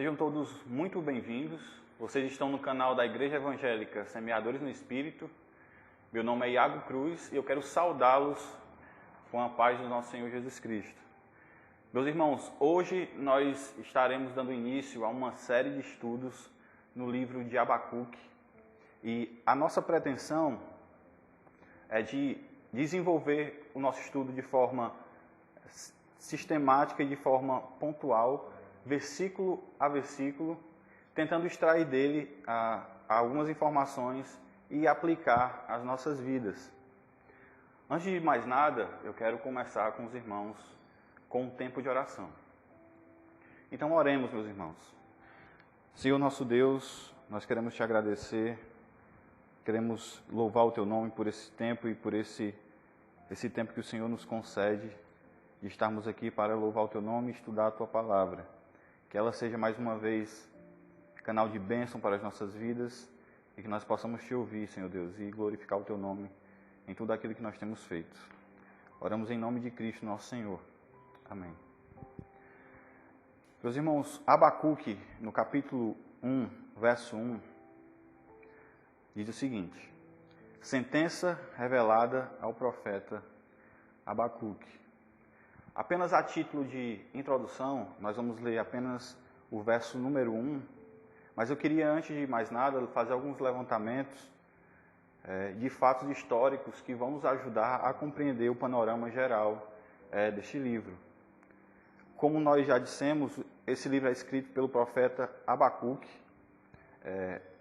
Sejam todos muito bem-vindos. Vocês estão no canal da Igreja Evangélica Semeadores no Espírito. Meu nome é Iago Cruz e eu quero saudá-los com a paz do nosso Senhor Jesus Cristo. Meus irmãos, hoje nós estaremos dando início a uma série de estudos no livro de Abacuque. E a nossa pretensão é de desenvolver o nosso estudo de forma sistemática e de forma pontual, versículo a versículo, tentando extrair dele algumas informações e aplicar às nossas vidas. Antes de mais nada, eu quero começar com os irmãos com um tempo de oração. Então oremos, meus irmãos. Senhor nosso Deus, nós queremos te agradecer, queremos louvar o teu nome por esse tempo e por esse tempo que o Senhor nos concede de estarmos aqui para louvar o teu nome e estudar a tua palavra. Que ela seja mais uma vez canal de bênção para as nossas vidas e que nós possamos te ouvir, Senhor Deus, e glorificar o teu nome em tudo aquilo que nós temos feito. Oramos em nome de Cristo, nosso Senhor. Amém. Meus irmãos, Abacuque, no capítulo 1, verso 1, diz o seguinte: sentença revelada ao profeta Abacuque. Apenas a título de introdução, nós vamos ler apenas o verso número 1, mas eu queria, antes de mais nada, fazer alguns levantamentos de fatos históricos que vão nos ajudar a compreender o panorama geral deste livro. Como nós já dissemos, esse livro é escrito pelo profeta Abacuque.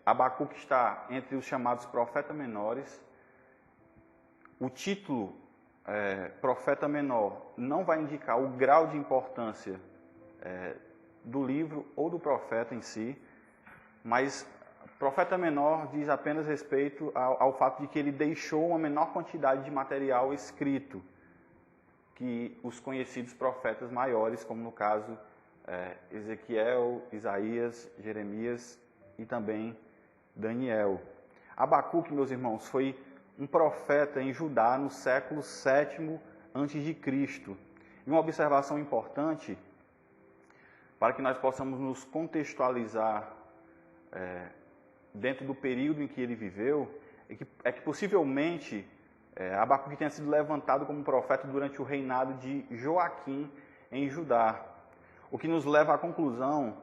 Abacuque está entre os chamados profetas menores. O título profeta menor não vai indicar o grau de importância do livro ou do profeta em si, mas profeta menor diz apenas respeito ao fato de que ele deixou uma menor quantidade de material escrito que os conhecidos profetas maiores, como no caso Ezequiel, Isaías, Jeremias e também Daniel. Abacuque, meus irmãos, foi um profeta em Judá no século VII a.C. E uma observação importante, para que nós possamos nos contextualizar dentro do período em que ele viveu, é que possivelmente Abacuque tenha sido levantado como profeta durante o reinado de Joaquim em Judá, o que nos leva à conclusão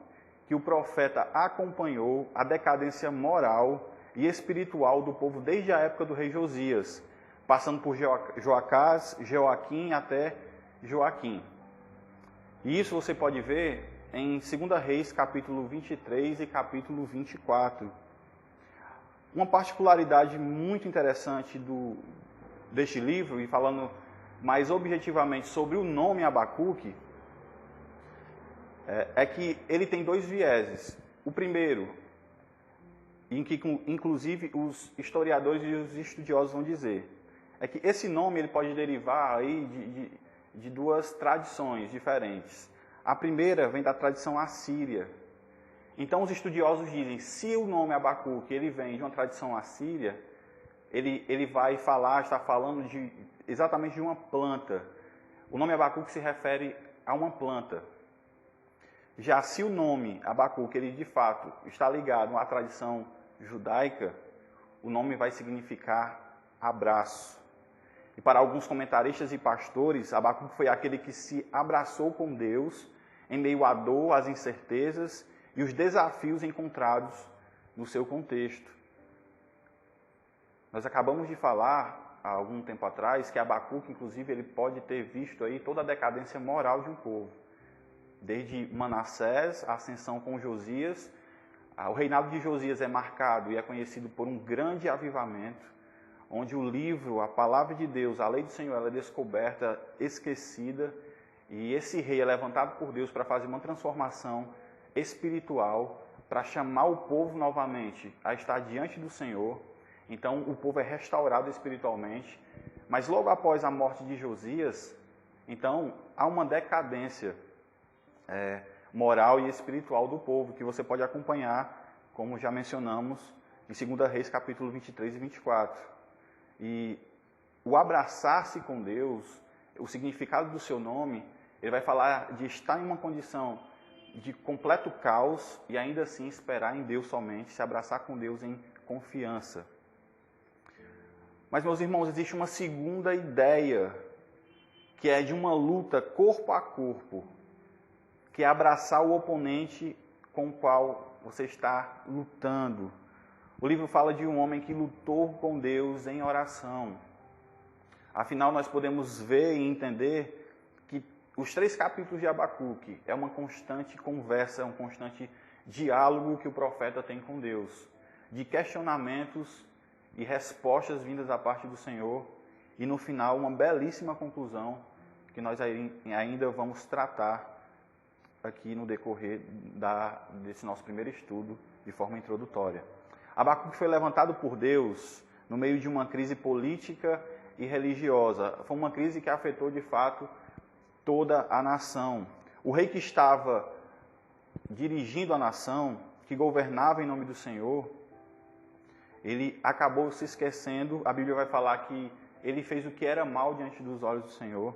que o profeta acompanhou a decadência moral e espiritual do povo desde a época do rei Josias, passando por Joacás, Joaquim até Joaquim. E isso você pode ver em 2 Reis, capítulo 23 e capítulo 24. Uma particularidade muito interessante deste livro, e falando mais objetivamente sobre o nome Abacuque, é que ele tem dois vieses. O primeiro, em que inclusive os historiadores e os estudiosos vão dizer, é que esse nome ele pode derivar aí de duas tradições diferentes. A primeira vem da tradição assíria. Então os estudiosos dizem, se o nome Abacuque ele vem de uma tradição assíria, ele vai está falando exatamente de uma planta. O nome Abacuque se refere a uma planta. Já se o nome Abacuque ele de fato está ligado à tradição judaica, o nome vai significar abraço. E para alguns comentaristas e pastores, Abacuque foi aquele que se abraçou com Deus em meio à dor, às incertezas e os desafios encontrados no seu contexto. Nós acabamos de falar, há algum tempo atrás, que Abacuque, inclusive, ele pode ter visto aí toda a decadência moral de um povo. Desde Manassés, a ascensão com Josias. O reinado de Josias é marcado e é conhecido por um grande avivamento, onde o livro, a palavra de Deus, a lei do Senhor, ela é descoberta, esquecida, e esse rei é levantado por Deus para fazer uma transformação espiritual, para chamar o povo novamente a estar diante do Senhor. Então o povo é restaurado espiritualmente, mas logo após a morte de Josias, então há uma decadência moral e espiritual do povo, que você pode acompanhar, como já mencionamos, em 2 Reis, capítulo 23 e 24. E o abraçar-se com Deus, o significado do seu nome, ele vai falar de estar em uma condição de completo caos e ainda assim esperar em Deus somente, se abraçar com Deus em confiança. Mas, meus irmãos, existe uma segunda ideia, que é de uma luta corpo a corpo, que é abraçar o oponente com o qual você está lutando. O livro fala de um homem que lutou com Deus em oração. Afinal, nós podemos ver e entender que os 3 capítulos de Abacuque é uma constante conversa, um constante diálogo que o profeta tem com Deus, de questionamentos e respostas vindas da parte do Senhor, e no final uma belíssima conclusão que nós ainda vamos tratar aqui no decorrer desse nosso primeiro estudo de forma introdutória. Abacuque foi levantado por Deus no meio de uma crise política e religiosa. Foi uma crise que afetou de fato toda a nação. O rei que estava dirigindo a nação, que governava em nome do Senhor, ele acabou se esquecendo. A Bíblia vai falar que ele fez o que era mal diante dos olhos do Senhor.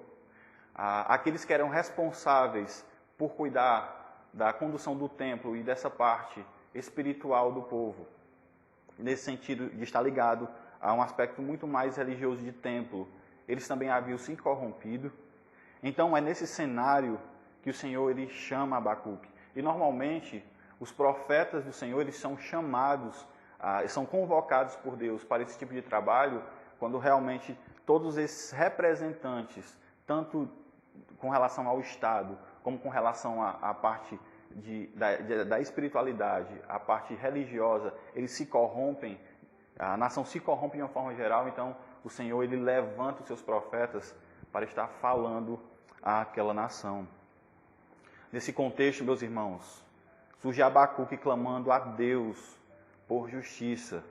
Aqueles que eram responsáveis por cuidar da condução do templo e dessa parte espiritual do povo, nesse sentido de estar ligado a um aspecto muito mais religioso de templo, eles também haviam se corrompido. Então é nesse cenário que o Senhor ele chama Abacuque. E normalmente os profetas do Senhor eles são chamados, são convocados por Deus para esse tipo de trabalho, quando realmente todos esses representantes, tanto com relação ao Estado, como com relação à parte da espiritualidade, a parte religiosa, eles se corrompem, a nação se corrompe de uma forma geral, então o Senhor ele levanta os seus profetas para estar falando àquela nação. Nesse contexto, meus irmãos, surge Abacuque clamando a Deus por justiça.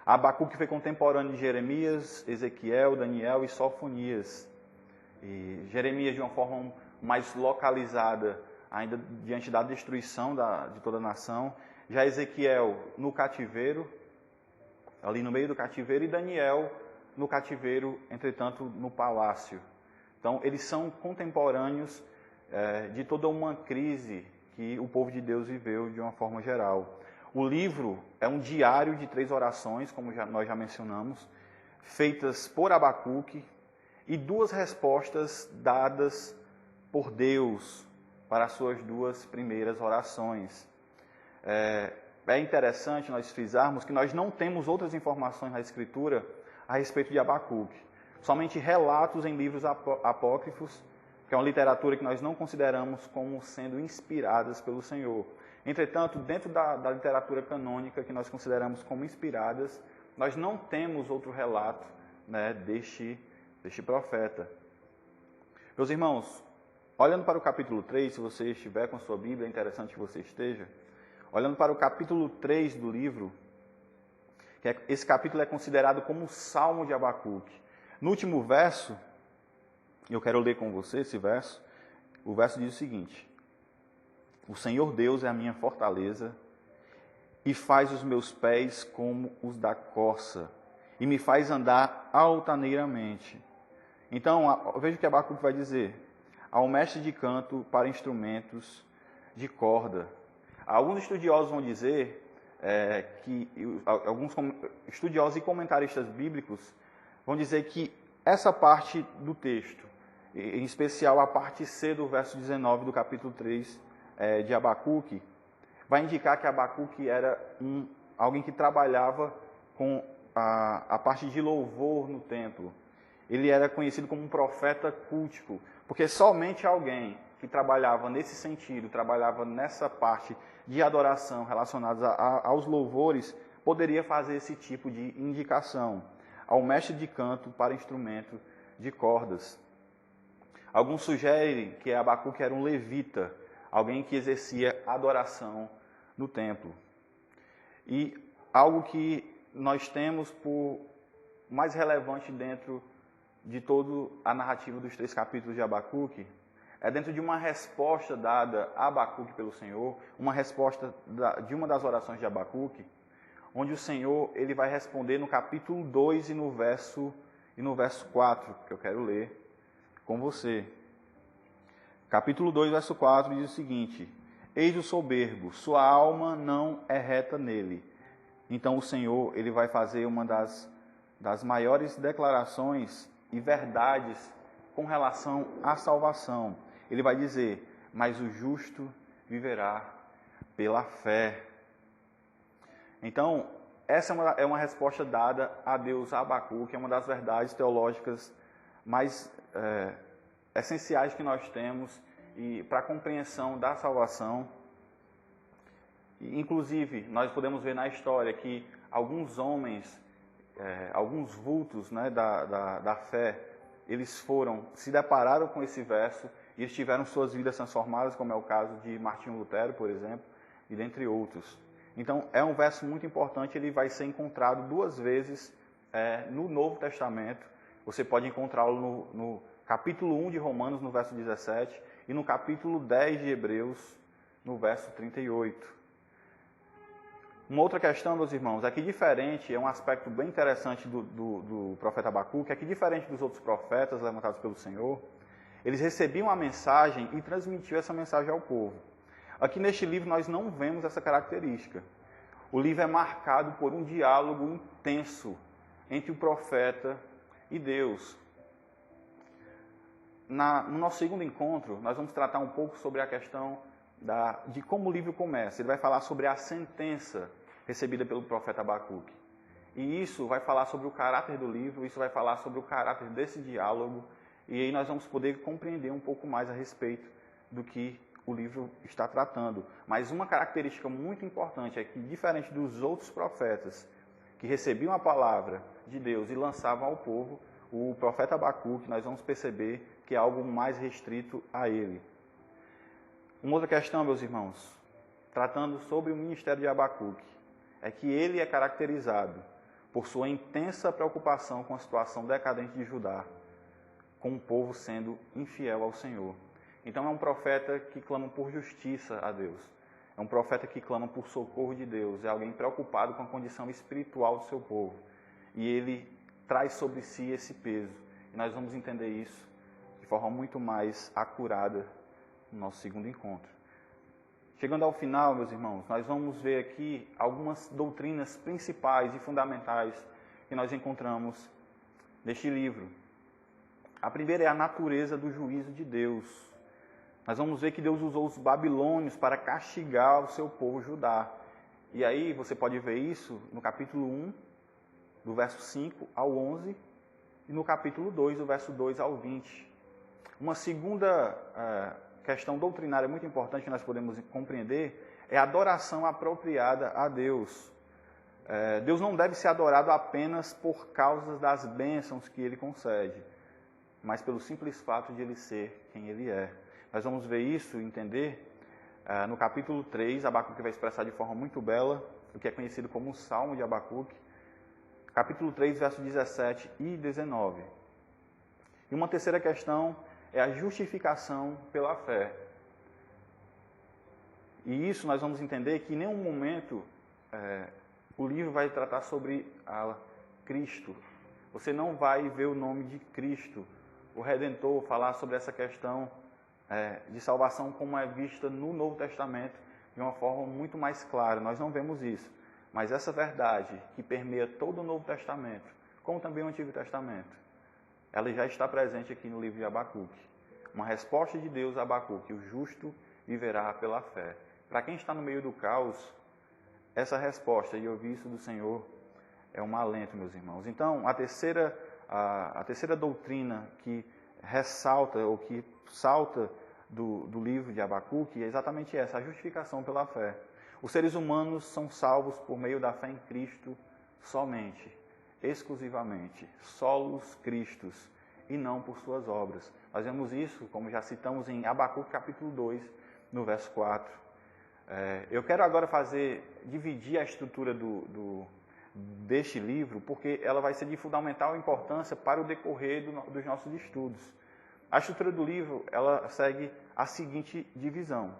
Abacuque foi contemporâneo de Jeremias, Ezequiel, Daniel e Sofonias. E Jeremias de uma forma mais localizada, ainda diante da destruição de toda a nação. Já Ezequiel no cativeiro, ali no meio do cativeiro, e Daniel no cativeiro, entretanto, no palácio. Então, eles são contemporâneos de toda uma crise que o povo de Deus viveu de uma forma geral. O livro é um diário de 3 orações, como nós já mencionamos, feitas por Abacuque, e 2 respostas dadas por Deus para as suas 2 primeiras orações. É interessante nós frisarmos que nós não temos outras informações na Escritura a respeito de Abacuque. Somente relatos em livros apócrifos, que é uma literatura que nós não consideramos como sendo inspiradas pelo Senhor. Entretanto, dentro da literatura canônica, que nós consideramos como inspiradas, nós não temos outro relato, né, deste profeta. Meus irmãos, olhando para o capítulo 3, se você estiver com a sua Bíblia, é interessante que você esteja. Olhando para o capítulo 3 do livro, esse capítulo é considerado como o Salmo de Abacuque. No último verso, eu quero ler com você esse verso. O verso diz o seguinte: O Senhor Deus é a minha fortaleza e faz os meus pés como os da corça e me faz andar altaneiramente. Então, veja o que Abacuque vai dizer: ao mestre de canto para instrumentos de corda. Alguns estudiosos vão dizer alguns estudiosos e comentaristas bíblicos vão dizer que essa parte do texto, em especial a parte C do verso 19 do capítulo 3 de Abacuque, vai indicar que Abacuque era alguém que trabalhava com a parte de louvor no templo. Ele era conhecido como um profeta cultico, porque somente alguém que trabalhava nesse sentido, trabalhava nessa parte de adoração relacionada aos louvores, poderia fazer esse tipo de indicação ao mestre de canto para instrumento de cordas. Alguns sugerem que Abacuque era um levita, alguém que exercia adoração no templo. E algo que nós temos por mais relevante dentro de toda a narrativa dos 3 capítulos de Abacuque, é dentro de uma resposta dada a Abacuque pelo Senhor, uma resposta de uma das orações de Abacuque, onde o Senhor ele vai responder no capítulo 2 e no verso 4, que eu quero ler com você. Capítulo 2, verso 4 diz o seguinte: Eis o soberbo, sua alma não é reta nele. Então o Senhor, ele vai fazer uma das maiores declarações e verdades com relação à salvação. Ele vai dizer, mas o justo viverá pela fé. Então, essa é uma resposta dada a Deus, a Abacuque, é uma das verdades teológicas mais essenciais que nós temos e para a compreensão da salvação. Inclusive, nós podemos ver na história que alguns homens, alguns vultos, né, da fé, eles se depararam com esse verso e eles tiveram suas vidas transformadas, como é o caso de Martinho Lutero, por exemplo, e dentre outros. Então, é um verso muito importante, ele vai ser encontrado 2 vezes no Novo Testamento. Você pode encontrá-lo no capítulo 1 de Romanos, no verso 17, e no capítulo 10 de Hebreus, no verso 38. Uma outra questão, meus irmãos, é que diferente, é um aspecto bem interessante do profeta Abacuque, é que diferente dos outros profetas levantados pelo Senhor, eles recebiam a mensagem e transmitiam essa mensagem ao povo. Aqui neste livro nós não vemos essa característica. O livro é marcado por um diálogo intenso entre o profeta e Deus. No nosso segundo encontro, nós vamos tratar um pouco sobre a questão de como o livro começa. Ele vai falar sobre a sentença recebida pelo profeta Abacuque. E isso vai falar sobre o caráter do livro, isso vai falar sobre o caráter desse diálogo, e aí nós vamos poder compreender um pouco mais a respeito do que o livro está tratando. Mas uma característica muito importante é que, diferente dos outros profetas que recebiam a palavra de Deus e lançavam ao povo, o profeta Abacuque, nós vamos perceber que é algo mais restrito a ele. Uma outra questão, meus irmãos, tratando sobre o ministério de Abacuque, é que ele é caracterizado por sua intensa preocupação com a situação decadente de Judá, com o povo sendo infiel ao Senhor. Então é um profeta que clama por justiça a Deus. É um profeta que clama por socorro de Deus. É alguém preocupado com a condição espiritual do seu povo. E ele traz sobre si esse peso. E nós vamos entender isso de forma muito mais acurada no nosso segundo encontro. Chegando ao final, meus irmãos, nós vamos ver aqui algumas doutrinas principais e fundamentais que nós encontramos neste livro. A primeira é a natureza do juízo de Deus. Nós vamos ver que Deus usou os babilônios para castigar o seu povo Judá. E aí você pode ver isso no capítulo 1, do verso 5 ao 11, e no capítulo 2, do verso 2 ao 20. Uma segunda questão doutrinária muito importante que nós podemos compreender é a adoração apropriada a Deus. Deus não deve ser adorado apenas por causa das bênçãos que Ele concede, mas pelo simples fato de Ele ser quem Ele é. Nós vamos ver isso e entender no capítulo 3, Abacuque vai expressar de forma muito bela o que é conhecido como o Salmo de Abacuque, capítulo 3, versos 17 e 19. E uma terceira questão é a justificação pela fé. E isso nós vamos entender que em nenhum momento o livro vai tratar sobre Cristo. Você não vai ver o nome de Cristo, o Redentor, falar sobre essa questão de salvação como é vista no Novo Testamento de uma forma muito mais clara. Nós não vemos isso. Mas essa verdade que permeia todo o Novo Testamento, como também o Antigo Testamento, ela já está presente aqui no livro de Abacuque. Uma resposta de Deus a Abacuque: o justo viverá pela fé. Para quem está no meio do caos, essa resposta e ouvir isso do Senhor é um alento, meus irmãos. Então, a terceira doutrina que ressalta ou que salta do livro de Abacuque é exatamente essa: a justificação pela fé. Os seres humanos são salvos por meio da fé em Cristo somente, exclusivamente, solos Cristos, e não por suas obras. Nós vemos isso, como já citamos em Abacuque capítulo 2, no verso 4. Eu quero agora dividir a estrutura deste livro, porque ela vai ser de fundamental importância para o decorrer dos nossos estudos. A estrutura do livro, ela segue a seguinte divisão.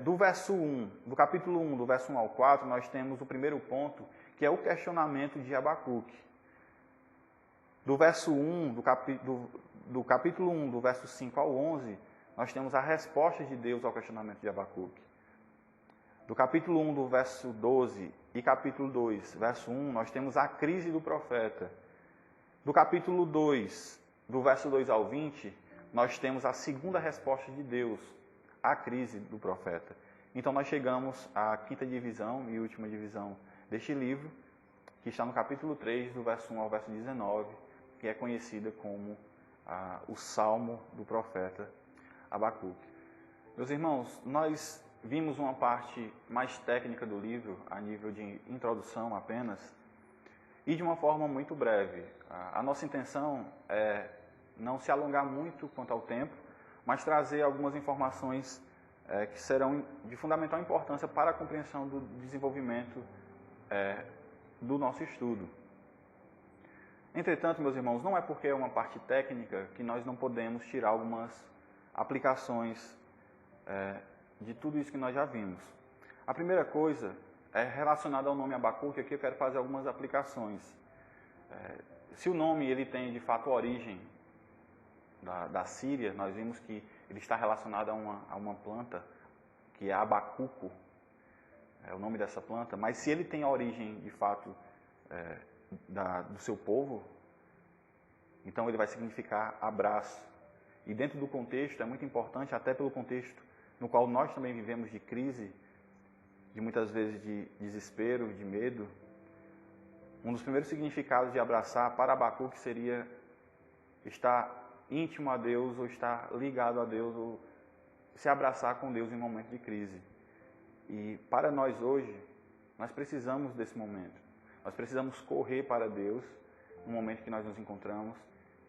Do capítulo 1, do verso 1 ao 4, nós temos o primeiro ponto, que é o questionamento de Abacuque. Do verso 1, do capítulo 1, do verso 5 ao 11, nós temos a resposta de Deus ao questionamento de Abacuque. Do capítulo 1, do verso 12, e capítulo 2, verso 1, nós temos a crise do profeta. Do capítulo 2, do verso 2 ao 20, nós temos a segunda resposta de Deus à crise do profeta. Então nós chegamos à quinta divisão e última divisão deste livro, que está no capítulo 3, do verso 1 ao verso 19, que é conhecida como o Salmo do profeta Abacuque. Meus irmãos, nós vimos uma parte mais técnica do livro, a nível de introdução apenas, e de uma forma muito breve. A nossa intenção é não se alongar muito quanto ao tempo, mas trazer algumas informações que serão de fundamental importância para a compreensão do desenvolvimento do nosso estudo. Entretanto, meus irmãos, não é porque é uma parte técnica que nós não podemos tirar algumas aplicações de tudo isso que nós já vimos. A primeira coisa é relacionada ao nome Abacuque. Aqui eu quero fazer algumas aplicações. Se o nome ele tem de fato origem da Síria, nós vimos que ele está relacionado a uma planta que é abacuco, é o nome dessa planta, mas se ele tem a origem de fato do seu povo, então ele vai significar abraço. E dentro do contexto, é muito importante, até pelo contexto no qual nós também vivemos de crise, de muitas vezes de desespero, de medo, um dos primeiros significados de abraçar para Abacuque seria estar íntimo a Deus, ou estar ligado a Deus, ou se abraçar com Deus em momento de crise. E para nós hoje, nós precisamos desse momento. Nós precisamos correr para Deus no momento que nós nos encontramos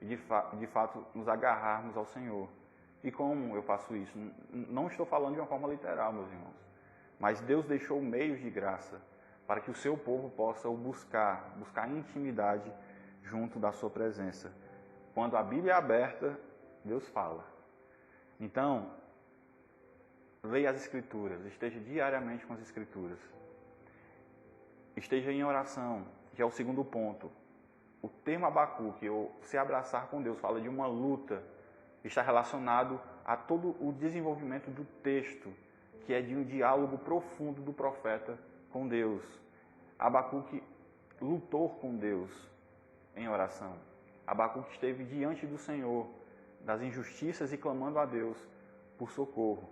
e de fato nos agarrarmos ao Senhor. E como eu faço isso? Não estou falando de uma forma literal, meus irmãos. Mas Deus deixou meios de graça para que o seu povo possa o buscar intimidade junto da sua presença. Quando a Bíblia é aberta, Deus fala. Então, leia as Escrituras, esteja diariamente com as Escrituras. Esteja em oração, que é o segundo ponto. O termo Abacuque, ou se abraçar com Deus, fala de uma luta, está relacionado a todo o desenvolvimento do texto, que é de um diálogo profundo do profeta com Deus. Abacuque lutou com Deus em oração. Abacuque esteve diante do Senhor, das injustiças e clamando a Deus por socorro.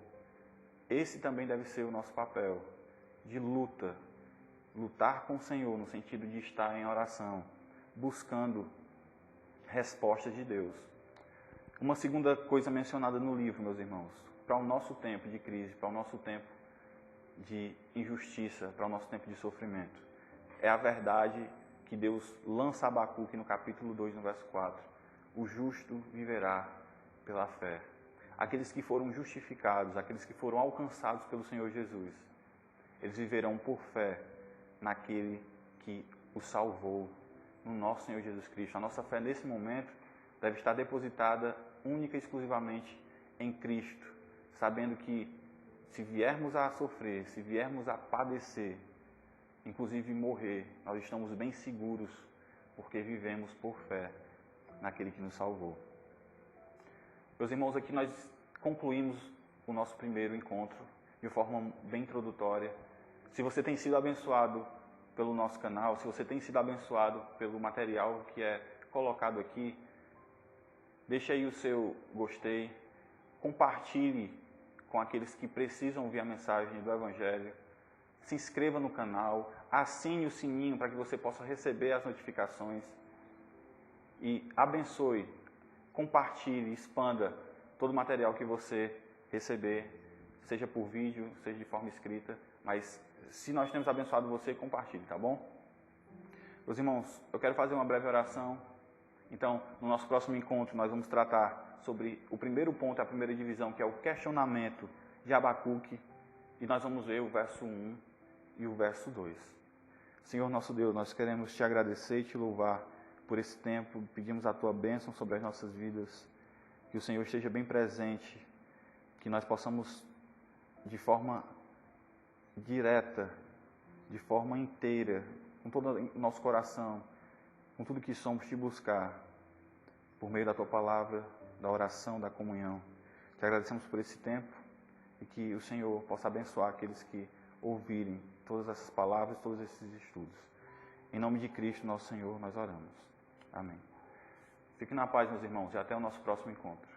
Esse também deve ser o nosso papel, de luta. Lutar com o Senhor, no sentido de estar em oração, buscando respostas de Deus. Uma segunda coisa mencionada no livro, meus irmãos, para o nosso tempo de crise, para o nosso tempo de injustiça, para o nosso tempo de sofrimento, é a verdade que Deus lança a Abacuque no capítulo 2, no verso 4. O justo viverá pela fé. Aqueles que foram justificados, aqueles que foram alcançados pelo Senhor Jesus, eles viverão por fé naquele que os salvou, no nosso Senhor Jesus Cristo. A nossa fé nesse momento deve estar depositada única e exclusivamente em Cristo, sabendo que se viermos a sofrer, se viermos a padecer, inclusive morrer, nós estamos bem seguros, porque vivemos por fé naquele que nos salvou. Meus irmãos, aqui nós concluímos o nosso primeiro encontro de forma bem introdutória. Se você tem sido abençoado pelo nosso canal, se você tem sido abençoado pelo material que é colocado aqui, deixe aí o seu gostei, compartilhe com aqueles que precisam ouvir a mensagem do Evangelho, se inscreva no canal, assine o sininho para que você possa receber as notificações e abençoe, compartilhe, expanda todo o material que você receber, seja por vídeo, seja de forma escrita, mas se nós temos abençoado você, compartilhe, tá bom? Meus irmãos, eu quero fazer uma breve oração. Então, no nosso próximo encontro, nós vamos tratar sobre o primeiro ponto, a primeira divisão, que é o questionamento de Abacuque, e nós vamos ver o verso 1 e o verso 2. Senhor nosso Deus, nós queremos te agradecer e te louvar por esse tempo, pedimos a tua bênção sobre as nossas vidas, que o Senhor esteja bem presente, que nós possamos, de forma direta, de forma inteira, com todo o nosso coração, com tudo que somos, te buscar, por meio da tua palavra, da oração, da comunhão. Te Te agradecemos por esse tempo e que o Senhor possa abençoar aqueles que ouvirem todas essas palavras, todos esses estudos. Em nome de Cristo, nosso Senhor, nós oramos. Amém. Fique na paz, meus irmãos, e até o nosso próximo encontro.